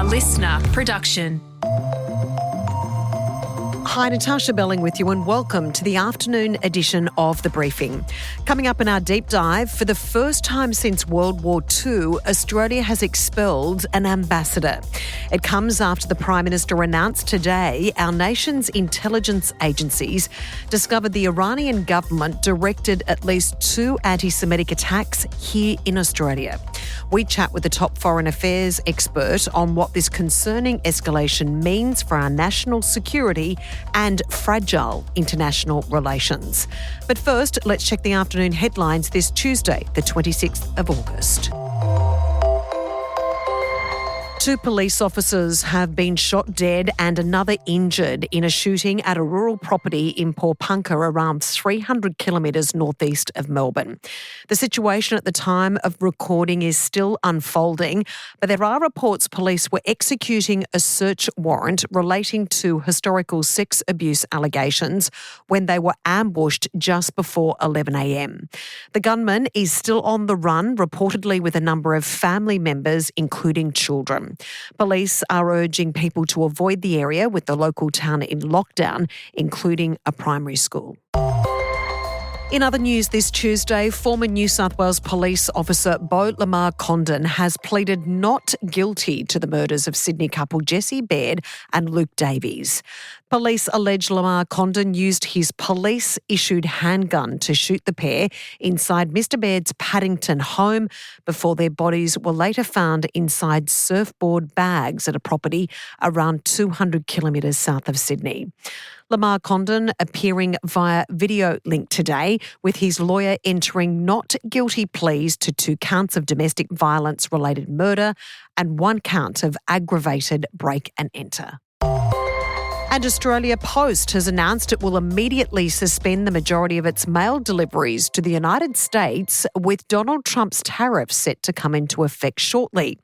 listener production. Hi, Natarsha Belling with you and welcome to the afternoon edition of The Briefing. Coming up in our deep dive, for the first time since World War II, Australia has expelled an ambassador. It comes after the Prime Minister announced today our nation's intelligence agencies discovered the Iranian government directed at least 2 anti-Semitic attacks here in Australia. We chat with the top foreign affairs expert on what this concerning escalation means for our national security and fragile international relations. But first, let's check the afternoon headlines this Tuesday, the 26th of August. 2 police officers have been shot dead and another injured in a shooting at a rural property in Pawnpukka, around 300 kilometres northeast of Melbourne. The situation at the time of recording is still unfolding, but there are reports police were executing a search warrant relating to historical sex abuse allegations when they were ambushed just before 11 a.m. The gunman is still on the run, reportedly with a number of family members, including children. Police are urging people to avoid the area, with the local town in lockdown, including a primary school. In other news this Tuesday, former New South Wales police officer Beau Lamarre-Condon has pleaded not guilty to the murders of Sydney couple Jessie Baird and Luke Davies. Police allege Lamarre-Condon used his police-issued handgun to shoot the pair inside Mr Baird's Paddington home before their bodies were later found inside surfboard bags at a property around 200 kilometres south of Sydney. Lamarre-Condon appearing via video link today, with his lawyer entering not guilty pleas to 2 counts of domestic violence-related murder and 1 count of aggravated break and enter. And Australia Post has announced it will immediately suspend the majority of its mail deliveries to the United States, with Donald Trump's tariffs set to come into effect shortly.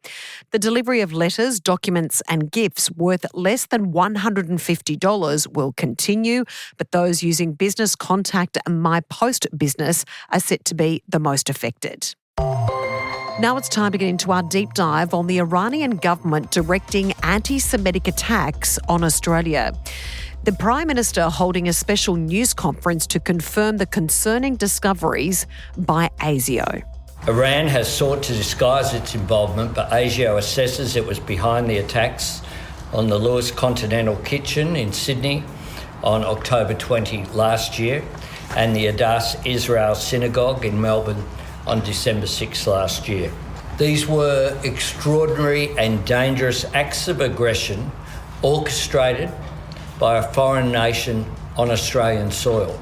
The delivery of letters, documents and gifts worth less than $150 will continue, but those using Business Contact and My Post Business are set to be the most affected. Now it's time to get into our deep dive on the Iranian government directing anti-Semitic attacks on Australia. The Prime Minister holding a special news conference to confirm the concerning discoveries by ASIO. Iran has sought to disguise its involvement, but ASIO assesses it was behind the attacks on the Lewis Continental Kitchen in Sydney on October 20 last year and the Adass Israel Synagogue in Melbourne on December 6 last year. These were extraordinary and dangerous acts of aggression orchestrated by a foreign nation on Australian soil.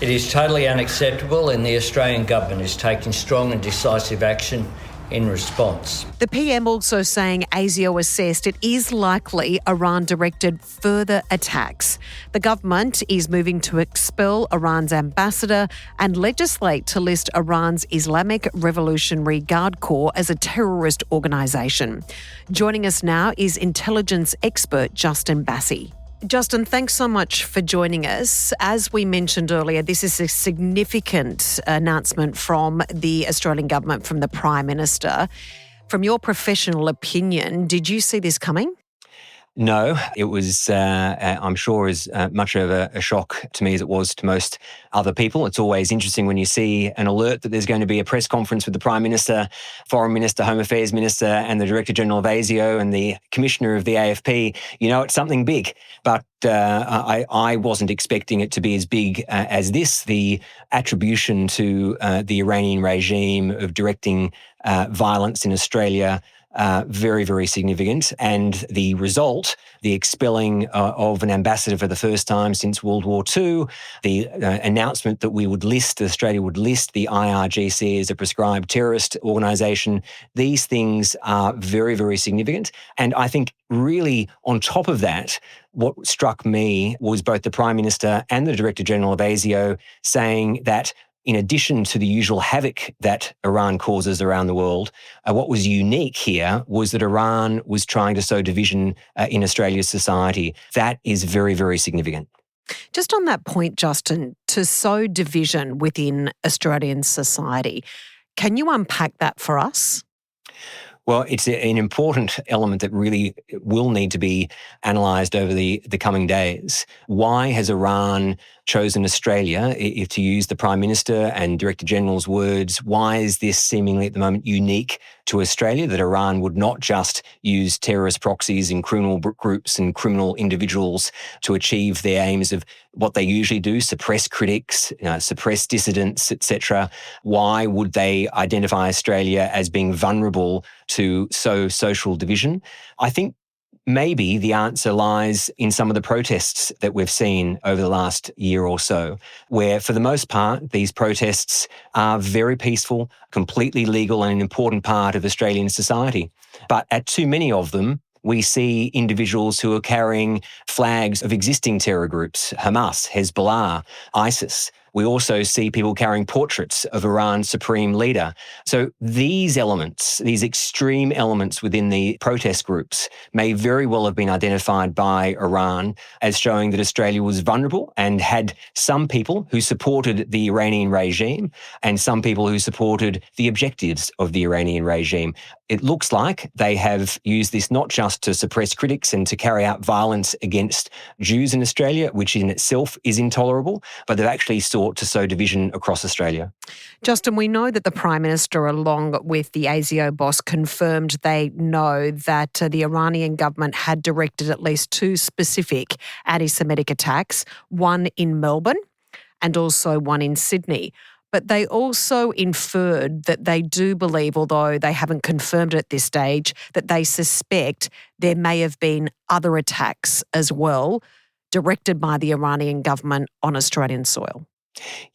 It is totally unacceptable, and the Australian Government is taking strong and decisive action in response. The PM also saying ASIO assessed it is likely Iran directed further attacks. The government is moving to expel Iran's ambassador and legislate to list Iran's Islamic Revolutionary Guard Corps as a terrorist organisation. Joining us now is intelligence expert Justin Bassi. Justin, thanks so much for joining us. As we mentioned earlier, this is a significant announcement from the Australian government, from the Prime Minister. From your professional opinion, did you see this coming? No, it was, I'm sure, as much of a shock to me as it was to most other people. It's always interesting when you see an alert that there's going to be a press conference with the Prime Minister, Foreign Minister, Home Affairs Minister and the Director General of ASIO and the Commissioner of the AFP. You know, it's something big. But I wasn't expecting it to be as big as this. The attribution to the Iranian regime of directing violence in Australia, very, very significant. And the result, the expelling of an ambassador for the first time since World War II, the announcement that Australia would list the IRGC as a prescribed terrorist organisation, these things are very, very significant. And I think really on top of that, what struck me was both the Prime Minister and the Director General of ASIO saying that in addition to the usual havoc that Iran causes around the world, what was unique here was that Iran was trying to sow division in Australia's society. That is very, very significant. Just on that point, Justin, to sow division within Australian society, can you unpack that for us? Well, it's an important element that really will need to be analysed over the coming days. Why has Iran chosen Australia? If to use the Prime Minister and Director General's words, why is this seemingly at the moment unique to Australia, that Iran would not just use terrorist proxies and criminal groups and criminal individuals to achieve their aims of what they usually do, suppress critics, suppress dissidents, etc. Why would they identify Australia as being vulnerable to social division? I think maybe the answer lies in some of the protests that we've seen over the last year or so, where for the most part, these protests are very peaceful, completely legal and an important part of Australian society. But at too many of them, we see individuals who are carrying flags of existing terror groups, Hamas, Hezbollah, ISIS. We also see people carrying portraits of Iran's supreme leader. So these elements, these extreme elements within the protest groups may very well have been identified by Iran as showing that Australia was vulnerable and had some people who supported the Iranian regime and some people who supported the objectives of the Iranian regime. It looks like they have used this not just to suppress critics and to carry out violence against Jews in Australia, which in itself is intolerable, but they've actually sought to sow division across Australia. Justin, we know that the Prime Minister, along with the ASIO boss, confirmed they know that the Iranian government had directed at least 2 specific anti-Semitic attacks, one in Melbourne and also one in Sydney. But they also inferred that they do believe, although they haven't confirmed it at this stage, that they suspect there may have been other attacks as well directed by the Iranian government on Australian soil.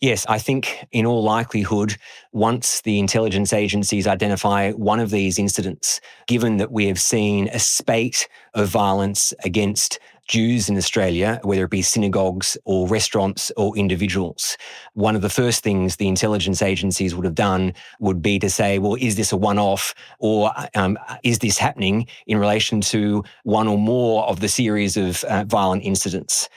Yes, I think in all likelihood, once the intelligence agencies identify one of these incidents, given that we have seen a spate of violence against Jews in Australia, whether it be synagogues or restaurants or individuals, one of the first things the intelligence agencies would have done would be to say, well, is this a one-off, or is this happening in relation to one or more of the series of violent incidents?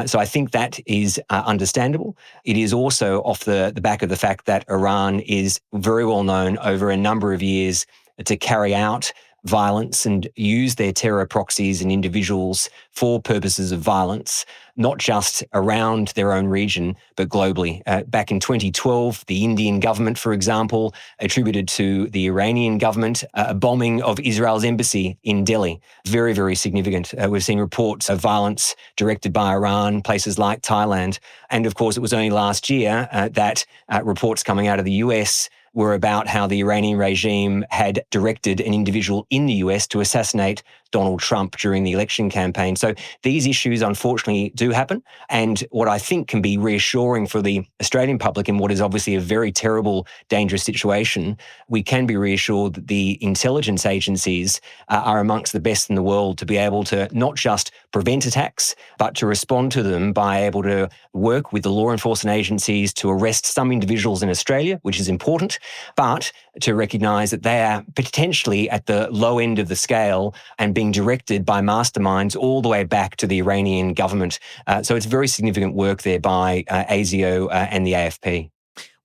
So I think that is understandable. It is also off the back of the fact that Iran is very well known over a number of years to carry out violence and use their terror proxies and individuals for purposes of violence, not just around their own region, but globally. Back in 2012, the Indian government, for example, attributed to the Iranian government a bombing of Israel's embassy in Delhi. Very, very significant. We've seen reports of violence directed by Iran, places like Thailand. And of course, it was only last year that reports coming out of the US were about how the Iranian regime had directed an individual in the US to assassinate Donald Trump during the election campaign. So these issues, unfortunately, do happen. And what I think can be reassuring for the Australian public in what is obviously a very terrible, dangerous situation, we can be reassured that the intelligence agencies are amongst the best in the world to be able to not just prevent attacks, but to respond to them by able to work with the law enforcement agencies to arrest some individuals in Australia, which is important, but to recognise that they are potentially at the low end of the scale and being directed by masterminds all the way back to the Iranian government. So it's very significant work there by ASIO and the AFP.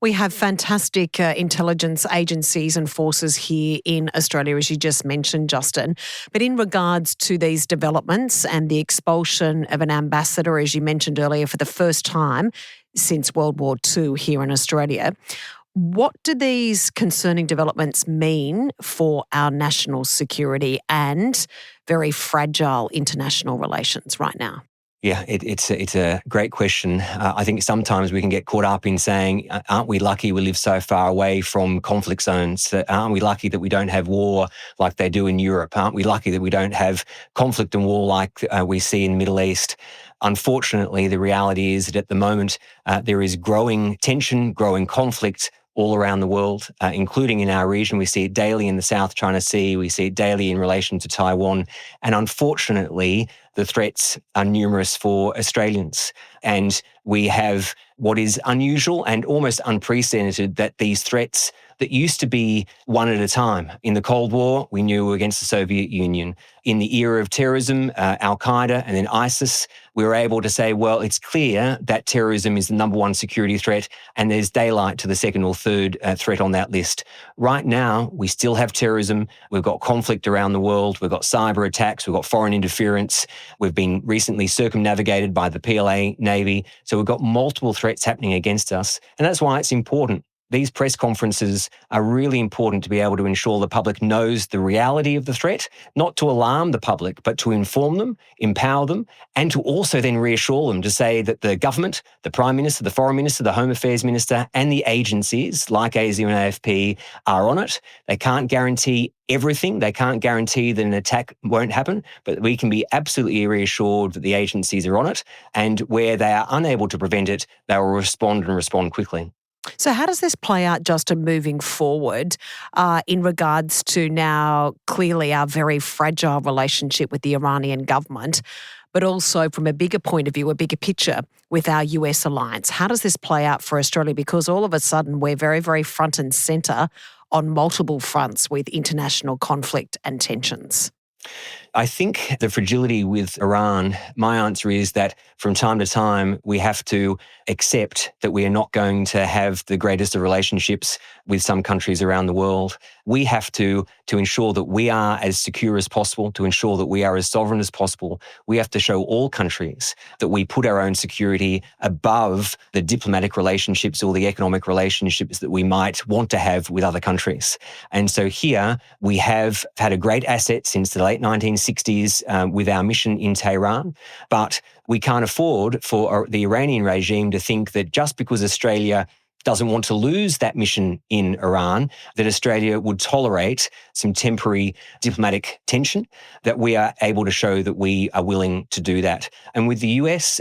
We have fantastic intelligence agencies and forces here in Australia, as you just mentioned, Justin. But in regards to these developments and the expulsion of an ambassador, as you mentioned earlier, for the first time since World War II here in Australia, what do these concerning developments mean for our national security and very fragile international relations right now? Yeah, it's a great question. I think sometimes we can get caught up in saying, aren't we lucky we live so far away from conflict zones? Aren't we lucky that we don't have war like they do in Europe? Aren't we lucky that we don't have conflict and war like we see in the Middle East? Unfortunately, the reality is that at the moment there is growing tension, growing conflict all around the world, including in our region. We see it daily in the South China Sea. We see it daily in relation to Taiwan. And unfortunately, the threats are numerous for Australians. And we have what is unusual and almost unprecedented, that these threats that used to be one at a time. In the Cold War, we knew we were against the Soviet Union. In the era of terrorism, Al-Qaeda and then ISIS, we were able to say, well, it's clear that terrorism is the number one security threat, and there's daylight to the second or third threat on that list. Right now, we still have terrorism. We've got conflict around the world. We've got cyber attacks. We've got foreign interference. We've been recently circumnavigated by the PLA Navy. So we've got multiple threats happening against us. And that's why it's important. These press conferences are really important to be able to ensure the public knows the reality of the threat, not to alarm the public, but to inform them, empower them, and to also then reassure them to say that the government, the Prime Minister, the Foreign Minister, the Home Affairs Minister, and the agencies like ASIO and AFP are on it. They can't guarantee everything. They can't guarantee that an attack won't happen, but we can be absolutely reassured that the agencies are on it, and where they are unable to prevent it, they will respond and respond quickly. So how does this play out, Justin, moving forward in regards to now clearly our very fragile relationship with the Iranian government, but also from a bigger point of view, a bigger picture with our US alliance? How does this play out for Australia? Because all of a sudden we're very, very front and centre on multiple fronts with international conflict and tensions. I think the fragility with Iran, my answer is that from time to time, we have to accept that we are not going to have the greatest of relationships with some countries around the world. We have to ensure that we are as secure as possible, to ensure that we are as sovereign as possible. We have to show all countries that we put our own security above the diplomatic relationships or the economic relationships that we might want to have with other countries. And so here we have had a great asset since the late 1960s with our mission in Tehran, but we can't afford for the Iranian regime to think that just because Australia doesn't want to lose that mission in Iran, that Australia would tolerate some temporary diplomatic tension, that we are able to show that we are willing to do that. And with the US,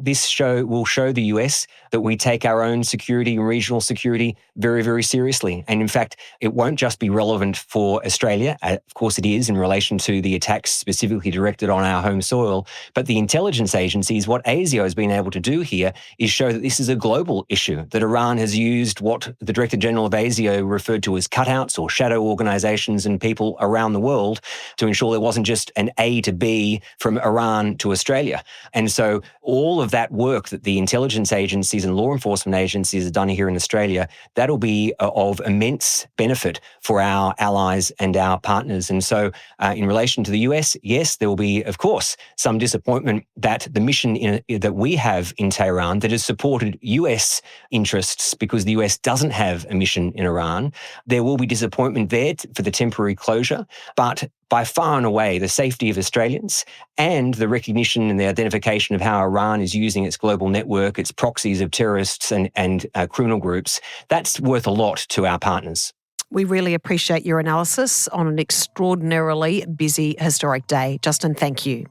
this will show the US that we take our own security and regional security very, very seriously. And in fact, it won't just be relevant for Australia. Of course it is in relation to the attacks specifically directed on our home soil, but the intelligence agencies, what ASIO has been able to do here is show that this is a global issue, that Iran has used what the Director General of ASIO referred to as cutouts or shadow organisations and people around the world to ensure there wasn't just an A to B from Iran to Australia. And so all of that work that the intelligence agencies and law enforcement agencies have done here in Australia, that'll be of immense benefit for our allies and our partners. And so in relation to the US, yes, there will be, of course, some disappointment that the mission that we have in Tehran that has supported US interests because the US doesn't have a mission in Iran, there will be disappointment there for the temporary closure. But by far and away, the safety of Australians and the recognition and the identification of how Iran is using its global network, its proxies of terrorists and criminal groups, that's worth a lot to our partners. We really appreciate your analysis on an extraordinarily busy historic day. Justin, thank you.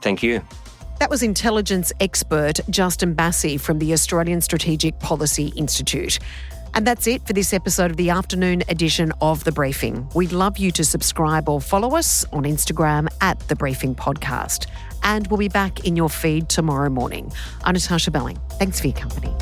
Thank you. That was intelligence expert Justin Bassi from the Australian Strategic Policy Institute. And that's it for this episode of the afternoon edition of The Briefing. We'd love you to subscribe or follow us on Instagram at The Briefing Podcast. And we'll be back in your feed tomorrow morning. I'm Natarsha Belling. Thanks for your company.